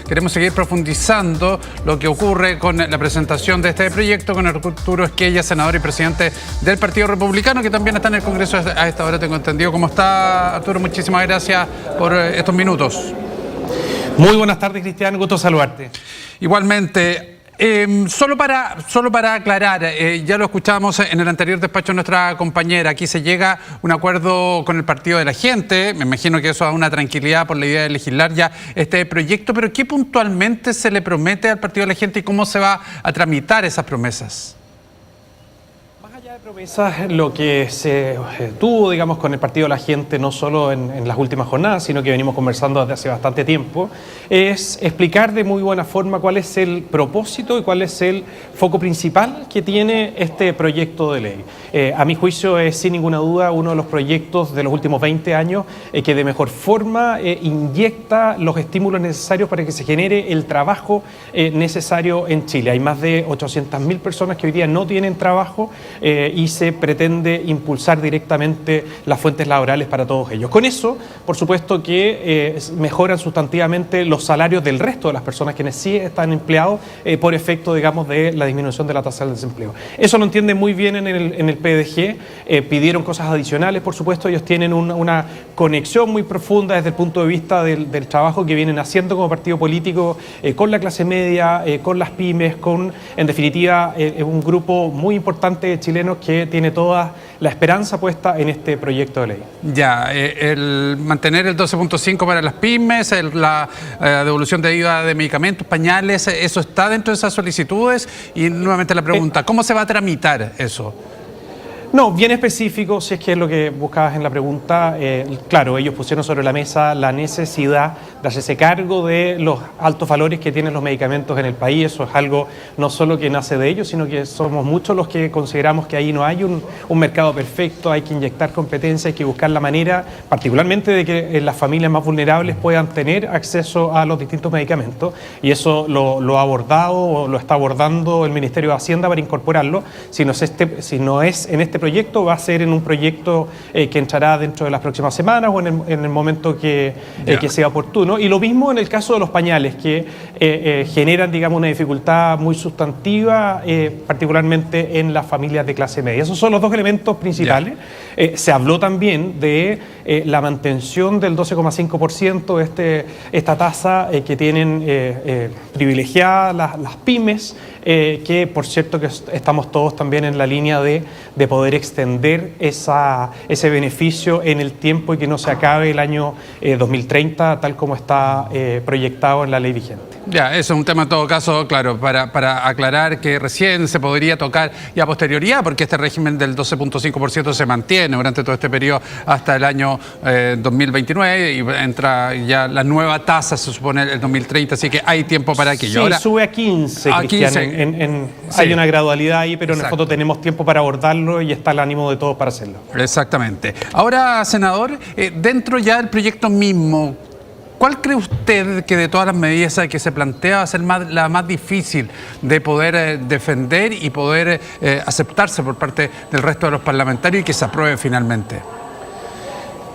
queremos seguir profundizando lo que ocurre con la presentación de este proyecto con Arturo Esquella, senador y presidente del Partido Republicano, que también está en el Congreso a esta hora, tengo entendido. ¿Cómo está, Arturo? Muchísimas gracias por estos minutos. Muy buenas tardes, Cristian, gusto saludarte. Igualmente. Solo para aclarar, ya lo escuchábamos en el anterior despacho de nuestra compañera, aquí se llega a un acuerdo con el Partido de la Gente, me imagino que eso da una tranquilidad por la idea de legislar ya este proyecto, pero ¿qué puntualmente se le promete al Partido de la Gente y cómo se va a tramitar esas promesas? Promesas, lo que se tuvo, digamos, con el Partido de la Gente, no solo en las últimas jornadas, sino que venimos conversando desde hace bastante tiempo, es explicar de muy buena forma cuál es el propósito y cuál es el foco principal que tiene este proyecto de ley. A mi juicio es sin ninguna duda uno de los proyectos de los últimos 20 años que de mejor forma inyecta los estímulos necesarios para que se genere el trabajo necesario en Chile. Hay más de 800.000 personas que hoy día no tienen trabajo y se pretende impulsar directamente las fuentes laborales para todos ellos. Con eso, por supuesto que mejoran sustantivamente los salarios del resto de las personas quienes sí están empleados por efecto, digamos, de la disminución de la tasa del desempleo. Eso lo entienden muy bien en el PDG, pidieron cosas adicionales, por supuesto, ellos tienen una conexión muy profunda desde el punto de vista del trabajo que vienen haciendo como partido político con la clase media, con las pymes, con, en definitiva, un grupo muy importante de chilenos que tiene toda la esperanza puesta en este proyecto de ley. Ya, el mantener el 12.5 para las pymes, la devolución de IVA de medicamentos, pañales, ¿eso está dentro de esas solicitudes? Y nuevamente la pregunta, ¿cómo se va a tramitar eso? No, bien específico, si es que es lo que buscabas en la pregunta. Claro, ellos pusieron sobre la mesa la necesidad de hacerse cargo de los altos valores que tienen los medicamentos en el país. Eso es algo no solo que nace de ellos, sino que somos muchos los que consideramos que ahí no hay un mercado perfecto, hay que inyectar competencia, hay que buscar la manera, particularmente de que las familias más vulnerables puedan tener acceso a los distintos medicamentos. Y eso lo ha abordado o lo está abordando el Ministerio de Hacienda para incorporarlo. Si no es en este proyecto, va a ser en un proyecto que entrará dentro de las próximas semanas o en el momento que sea oportuno. Y lo mismo en el caso de los pañales, que generan, digamos, una dificultad muy sustantiva, particularmente en las familias de clase media. Esos son los dos elementos principales. Se habló también de la mantención del 12,5%, esta tasa que tienen privilegiadas las pymes, que por cierto que estamos todos también en la línea de poder extender ese beneficio en el tiempo y que no se acabe el año 2030 tal como está proyectado en la ley vigente. Ya, eso es un tema en todo caso, claro, para aclarar que recién se podría tocar y a posterioridad, porque este régimen del 12.5% se mantiene durante todo este periodo hasta el año 2029 y entra ya la nueva tasa, se supone, el 2030, así que hay tiempo para aquello. Sí, ahora sube a 15, Cristian. 15. Sí. Hay una gradualidad ahí, pero en el fondo tenemos tiempo para abordarlo y está el ánimo de todos para hacerlo. Exactamente. Ahora, senador, dentro ya del proyecto mismo, ¿cuál cree usted que de todas las medidas que se plantea va a ser la más difícil de poder defender y poder aceptarse por parte del resto de los parlamentarios y que se apruebe finalmente?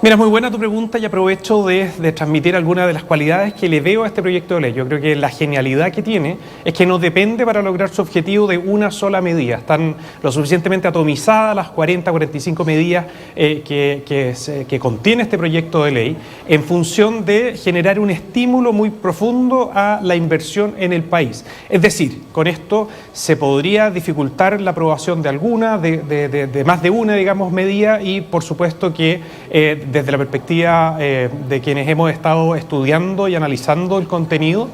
Mira, es muy buena tu pregunta y aprovecho de transmitir algunas de las cualidades que le veo a este proyecto de ley. Yo creo que la genialidad que tiene es que no depende para lograr su objetivo de una sola medida. Están lo suficientemente atomizadas las 40, 45 medidas que contiene este proyecto de ley en función de generar un estímulo muy profundo a la inversión en el país. Es decir, con esto se podría dificultar la aprobación de alguna, de más de una, digamos, medida y por supuesto que desde la perspectiva de quienes hemos estado estudiando y analizando el contenido,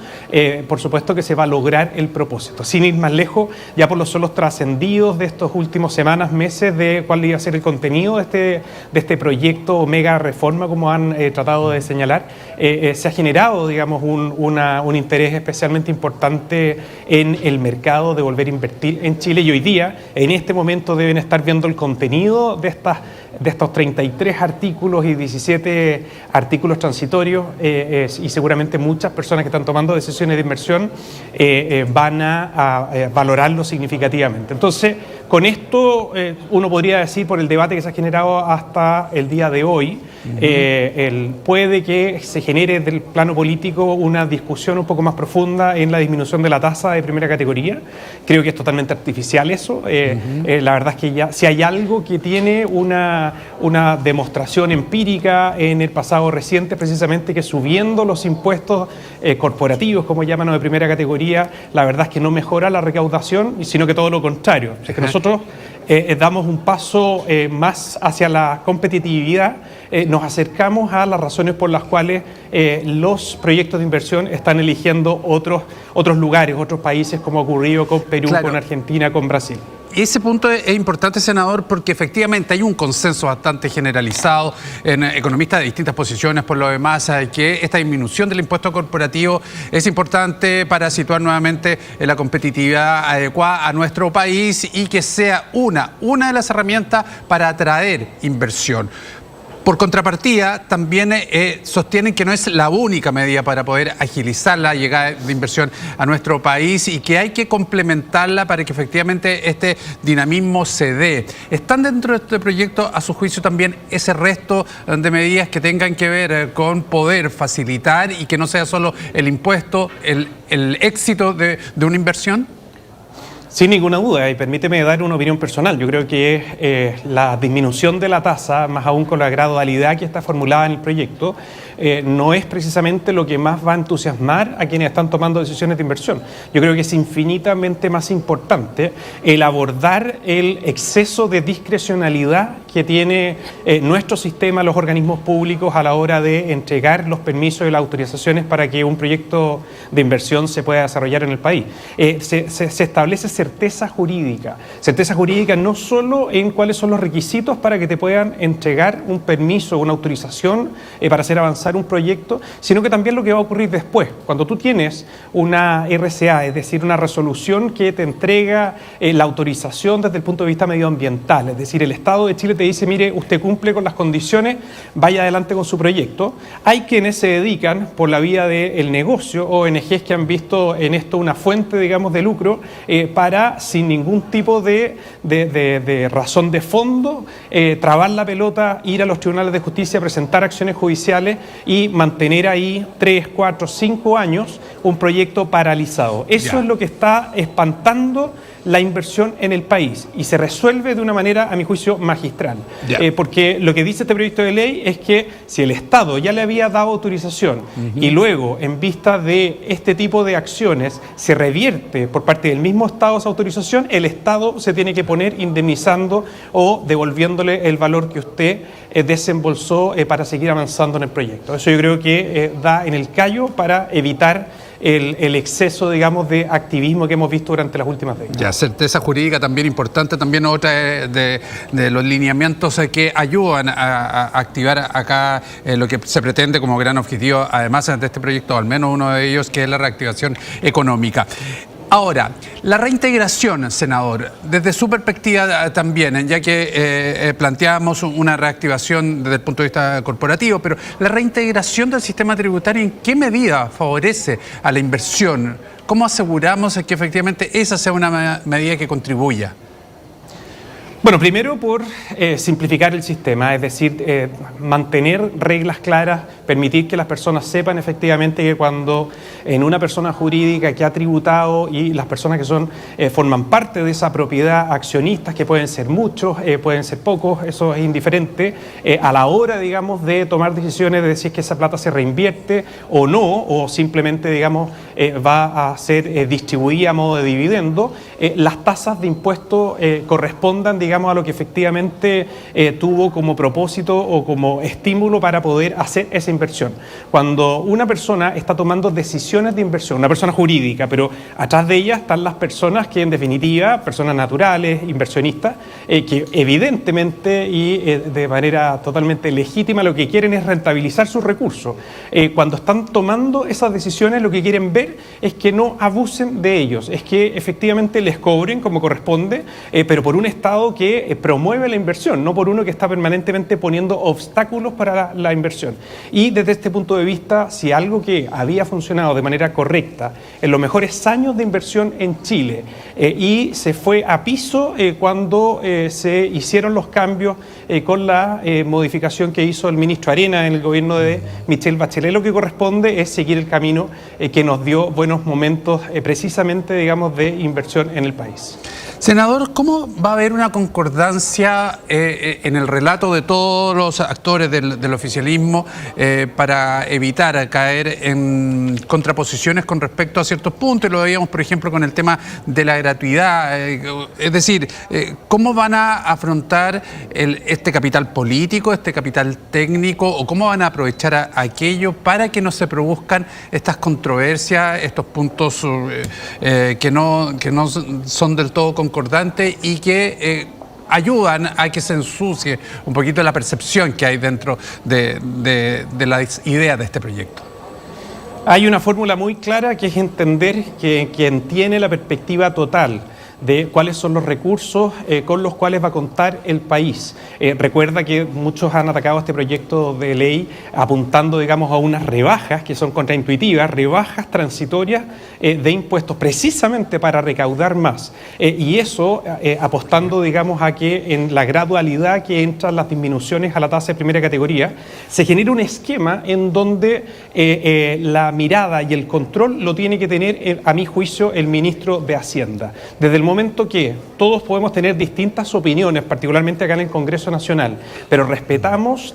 por supuesto que se va a lograr el propósito. Sin ir más lejos, ya por los solos trascendidos de estos últimos semanas, meses, de cuál iba a ser el contenido de este proyecto mega reforma, como han tratado de señalar, se ha generado, digamos, un interés especialmente importante en el mercado de volver a invertir en Chile y hoy día, en este momento, deben estar viendo el contenido de estos 33 artículos y 17 artículos transitorios y seguramente muchas personas que están tomando decisiones de inversión van a valorarlo significativamente. Entonces, Con esto, uno podría decir, por el debate que se ha generado hasta el día de hoy, puede que se genere del plano político una discusión un poco más profunda en la disminución de la tasa de primera categoría. Creo que es totalmente artificial eso. La verdad es que ya, si hay algo que tiene una demostración empírica en el pasado reciente, precisamente que subiendo los impuestos corporativos, como llaman, o de primera categoría, la verdad es que no mejora la recaudación, sino que todo lo contrario. Es que nosotros damos un paso más hacia la competitividad, nos acercamos a las razones por las cuales los proyectos de inversión están eligiendo otros lugares, otros países, como ha ocurrido con Perú, claro, con Argentina, con Brasil. Ese punto es importante, senador, porque efectivamente hay un consenso bastante generalizado en economistas de distintas posiciones, por lo demás, que esta disminución del impuesto corporativo es importante para situar nuevamente la competitividad adecuada a nuestro país y que sea una de las herramientas para atraer inversión. Por contrapartida, también sostienen que no es la única medida para poder agilizar la llegada de inversión a nuestro país y que hay que complementarla para que efectivamente este dinamismo se dé. ¿Están dentro de este proyecto, a su juicio, también ese resto de medidas que tengan que ver con poder facilitar y que no sea solo el impuesto, el éxito de una inversión? Sin ninguna duda, y permíteme dar una opinión personal. Yo creo que la disminución de la tasa, más aún con la gradualidad que está formulada en el proyecto, no es precisamente lo que más va a entusiasmar a quienes están tomando decisiones de inversión. Yo creo que es infinitamente más importante el abordar el exceso de discrecionalidad que tiene nuestro sistema, los organismos públicos, a la hora de entregar los permisos y las autorizaciones para que un proyecto de inversión se pueda desarrollar en el país. Se establece certeza jurídica no solo en cuáles son los requisitos para que te puedan entregar un permiso, una autorización para hacer avanzar un proyecto, sino que también lo que va a ocurrir después. Cuando tú tienes una RCA, es decir, una resolución que te entrega la autorización desde el punto de vista medioambiental, es decir, el Estado de Chile te dice, mire, usted cumple con las condiciones, vaya adelante con su proyecto. Hay quienes se dedican por la vía del negocio, ONGs que han visto en esto una fuente, digamos, de lucro, para, sin ningún tipo de razón de fondo, trabar la pelota, ir a los tribunales de justicia, presentar acciones judiciales y mantener ahí 3, 4, 5 años un proyecto paralizado. Eso es lo que está espantando la inversión en el país y se resuelve de una manera, a mi juicio, magistral. Porque lo que dice este proyecto de ley es que si el Estado ya le había dado autorización y luego, en vista de este tipo de acciones, se revierte por parte del mismo Estado esa autorización, el Estado se tiene que poner indemnizando o devolviéndole el valor que usted desembolsó para seguir avanzando en el proyecto. Eso yo creo que da en el callo para evitar el exceso, digamos, de activismo que hemos visto durante las últimas décadas. Ya, certeza jurídica también importante, también otra de los lineamientos que ayudan a activar acá lo que se pretende como gran objetivo, además de este proyecto, al menos uno de ellos, que es la reactivación económica. Ahora, la reintegración, senador, desde su perspectiva también, ya que planteábamos una reactivación desde el punto de vista corporativo, pero la reintegración del sistema tributario, ¿en qué medida favorece a la inversión? ¿Cómo aseguramos que efectivamente esa sea una medida que contribuya? Bueno, primero por simplificar el sistema, es decir, mantener reglas claras, permitir que las personas sepan efectivamente que cuando en una persona jurídica que ha tributado y las personas que son forman parte de esa propiedad, accionistas, que pueden ser muchos, pueden ser pocos, eso es indiferente, a la hora, digamos, de tomar decisiones de si es que esa plata se reinvierte o no, o simplemente, digamos, va a ser distribuida a modo de dividendo, las tasas de impuesto correspondan, digamos, a lo que efectivamente tuvo como propósito o como estímulo para poder hacer esa inversión. Cuando una persona está tomando decisiones de inversión, una persona jurídica, pero atrás de ella están las personas que en definitiva, personas naturales, inversionistas, que evidentemente y de manera totalmente legítima lo que quieren es rentabilizar sus recursos. Cuando están tomando esas decisiones, lo que quieren ver es que no abusen de ellos, es que efectivamente les cobren como corresponde, pero por un Estado que promueve la inversión, no por uno que está permanentemente poniendo obstáculos para la inversión. Y desde este punto de vista, si algo que había funcionado de manera correcta en los mejores años de inversión en Chile y se fue a piso cuando se hicieron los cambios con la modificación que hizo el ministro Arena en el gobierno de Michelle Bachelet, lo que corresponde es seguir el camino que nos dio buenos momentos precisamente, digamos, de inversión en el país. Senador, ¿cómo va a haber una concordancia en el relato de todos los actores del oficialismo para evitar caer en contraposiciones con respecto a ciertos puntos? Lo veíamos, por ejemplo, con el tema de la gratuidad. Es decir, ¿cómo van a afrontar este capital político, este capital técnico, o cómo van a aprovechar aquello para que no se produzcan estas controversias, estos puntos que no son del todo concordantes y que ayudan a que se ensucie un poquito la percepción que hay dentro de las ideas de este proyecto? Hay una fórmula muy clara que es entender que quien tiene la perspectiva total de cuáles son los recursos con los cuales va a contar el país. Recuerda que muchos han atacado este proyecto de ley apuntando, digamos, a unas rebajas que son contraintuitivas, rebajas transitorias de impuestos precisamente para recaudar más. Y eso apostando, digamos, a que en la gradualidad que entran las disminuciones a la tasa de primera categoría, se genera un esquema en donde la mirada y el control lo tiene que tener, a mi juicio, el ministro de Hacienda. Desde el momento que todos podemos tener distintas opiniones, particularmente acá en el Congreso Nacional, pero respetamos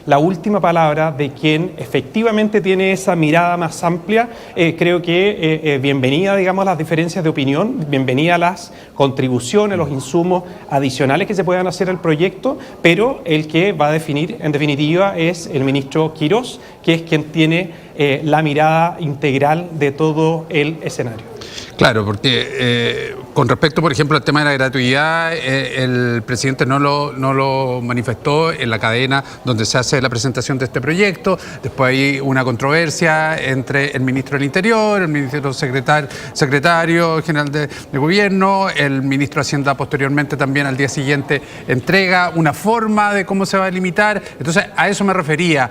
la última palabra de quien efectivamente tiene esa mirada más amplia, creo que bienvenida, digamos, las diferencias de opinión, bienvenida las contribuciones, los insumos adicionales que se puedan hacer al proyecto, pero el que va a definir, en definitiva, es el ministro Quirós, que es quien tiene la mirada integral de todo el escenario. Claro, porque con respecto, por ejemplo, al tema de la gratuidad, el presidente no lo manifestó en la cadena donde se hace la presentación de este proyecto. Después hay una controversia entre el ministro del Interior, el ministro secretario general de Gobierno, el ministro de Hacienda posteriormente también al día siguiente entrega una forma de cómo se va a limitar. Entonces, a eso me refería.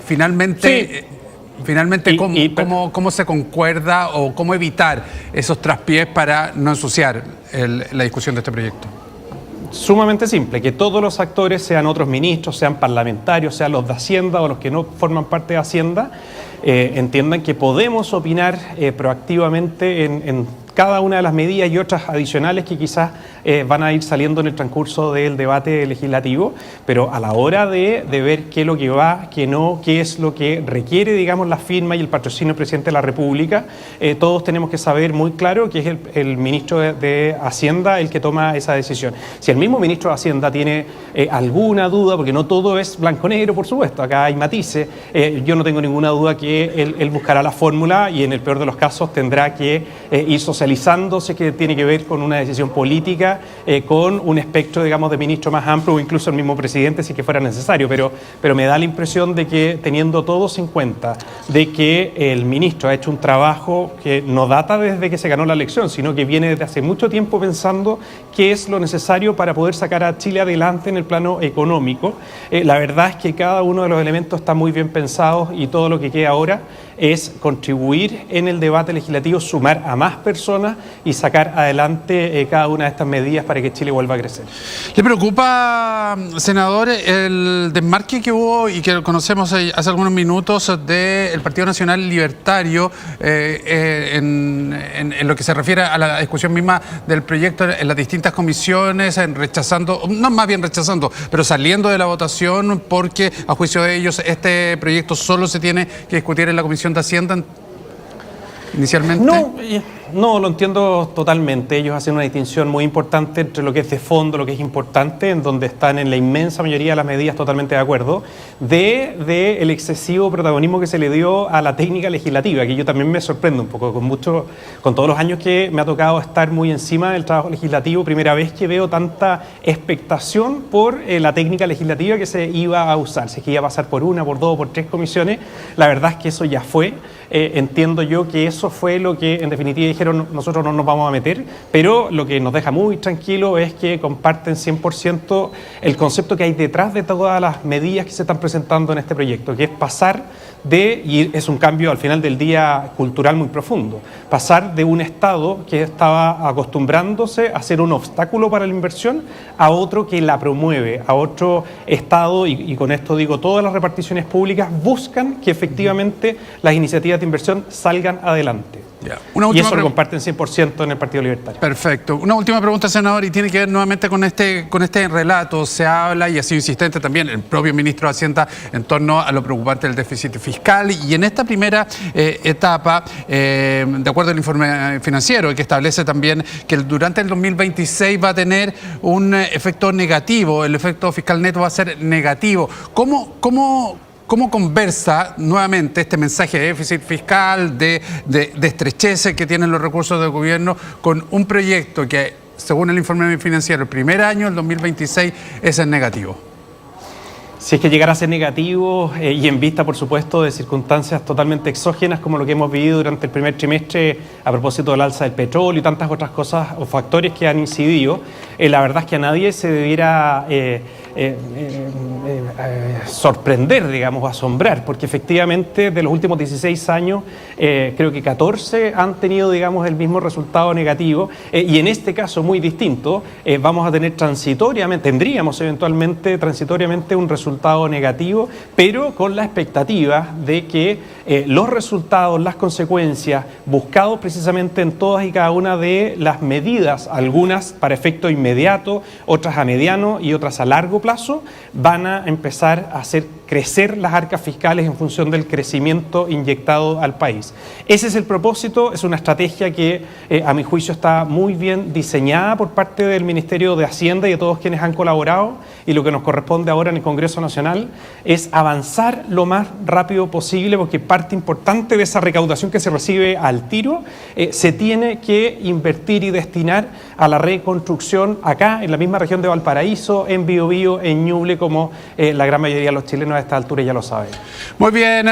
Finalmente... Sí. Finalmente, ¿cómo se concuerda o cómo evitar esos traspiés para no ensuciar la discusión de este proyecto? Sumamente simple, que todos los actores, sean otros ministros, sean parlamentarios, sean los de Hacienda o los que no forman parte de Hacienda, entiendan que podemos opinar proactivamente en cada una de las medidas y otras adicionales que quizás van a ir saliendo en el transcurso del debate legislativo, pero a la hora de ver qué es lo que va, qué no, qué es lo que requiere, digamos, la firma y el patrocinio del presidente de la República, todos tenemos que saber muy claro que es el ministro de Hacienda el que toma esa decisión. Si el mismo ministro de Hacienda tiene alguna duda, porque no todo es blanco-negro, por supuesto, acá hay matices, yo no tengo ninguna duda que él buscará la fórmula y en el peor de los casos tendrá que ir socializándose, que tiene que ver con una decisión política, con un espectro, digamos, de ministro más amplio o incluso el mismo presidente si que fuera necesario, pero me da la impresión de que teniendo todos en cuenta de que el ministro ha hecho un trabajo que no data desde que se ganó la elección, sino que viene desde hace mucho tiempo pensando qué es lo necesario para poder sacar a Chile adelante en el plano económico. La verdad es que cada uno de los elementos está muy bien pensado y todo lo que queda ahora es contribuir en el debate legislativo, sumar a más personas y sacar adelante cada una de estas medidas para que Chile vuelva a crecer. ¿Le preocupa, senador, el desmarque que hubo y que conocemos hace algunos minutos del Partido Nacional Libertario en lo que se refiere a la discusión misma del proyecto en las distintas comisiones, rechazando, no más bien rechazando, pero saliendo de la votación porque a juicio de ellos este proyecto solo se tiene que discutir en la Comisión de Hacienda inicialmente? No, lo entiendo totalmente. Ellos hacen una distinción muy importante entre lo que es de fondo, lo que es importante, en donde están en la inmensa mayoría de las medidas totalmente de acuerdo, de el excesivo protagonismo que se le dio a la técnica legislativa, que yo también me sorprendo un poco, con todos los años que me ha tocado estar muy encima del trabajo legislativo, primera vez que veo tanta expectación por la técnica legislativa que se iba a usar, si es que iba a pasar por una, por dos, por tres comisiones. La verdad es que eso ya fue. entiendo yo que eso fue lo que en definitiva dijeron: nosotros no nos vamos a meter, pero lo que nos deja muy tranquilo es que comparten 100% el concepto que hay detrás de todas las medidas que se están presentando en este proyecto, que es pasar de, y es un cambio al final del día cultural muy profundo, pasar de un Estado que estaba acostumbrándose a ser un obstáculo para la inversión a otro que la promueve, a otro Estado, y con esto digo, todas las reparticiones públicas buscan que efectivamente las iniciativas de inversión salgan adelante. Ya. Y eso lo comparten 100% en el Partido Libertario. Perfecto. Una última pregunta, senador, y tiene que ver nuevamente con este relato. Se habla, y ha sido insistente también el propio ministro de Hacienda, en torno a lo preocupante del déficit fiscal. Y en esta primera etapa, de acuerdo al informe financiero, que establece también que durante el 2026 va a tener un efecto negativo, el efecto fiscal neto va a ser negativo. ¿Cómo conversa nuevamente este mensaje de déficit fiscal, de estrechez que tienen los recursos del gobierno, con un proyecto que, según el informe financiero, el primer año, el 2026, es en negativo? Si es que llegara a ser negativo y en vista, por supuesto, de circunstancias totalmente exógenas como lo que hemos vivido durante el primer trimestre a propósito del alza del petróleo y tantas otras cosas o factores que han incidido, la verdad es que a nadie se debiera sorprender, digamos, asombrar, porque efectivamente de los últimos 16 años creo que 14 han tenido, digamos, el mismo resultado negativo y en este caso muy distinto, vamos a tener tendríamos eventualmente transitoriamente un resultado negativo, pero con la expectativa de que los resultados, las consecuencias buscados precisamente en todas y cada una de las medidas, algunas para efecto inmediato, otras a mediano y otras a largo plazo, van a empezar a hacer crecer las arcas fiscales en función del crecimiento inyectado al país. Ese es el propósito, es una estrategia que a mi juicio está muy bien diseñada por parte del Ministerio de Hacienda y de todos quienes han colaborado, y lo que nos corresponde ahora en el Congreso Nacional es avanzar lo más rápido posible, porque parte importante de esa recaudación que se recibe al tiro se tiene que invertir y destinar a la reconstrucción acá, en la misma región de Valparaíso, en Biobío, en Ñuble, como la gran mayoría de los chilenos a esta altura ya lo saben. Muy bien.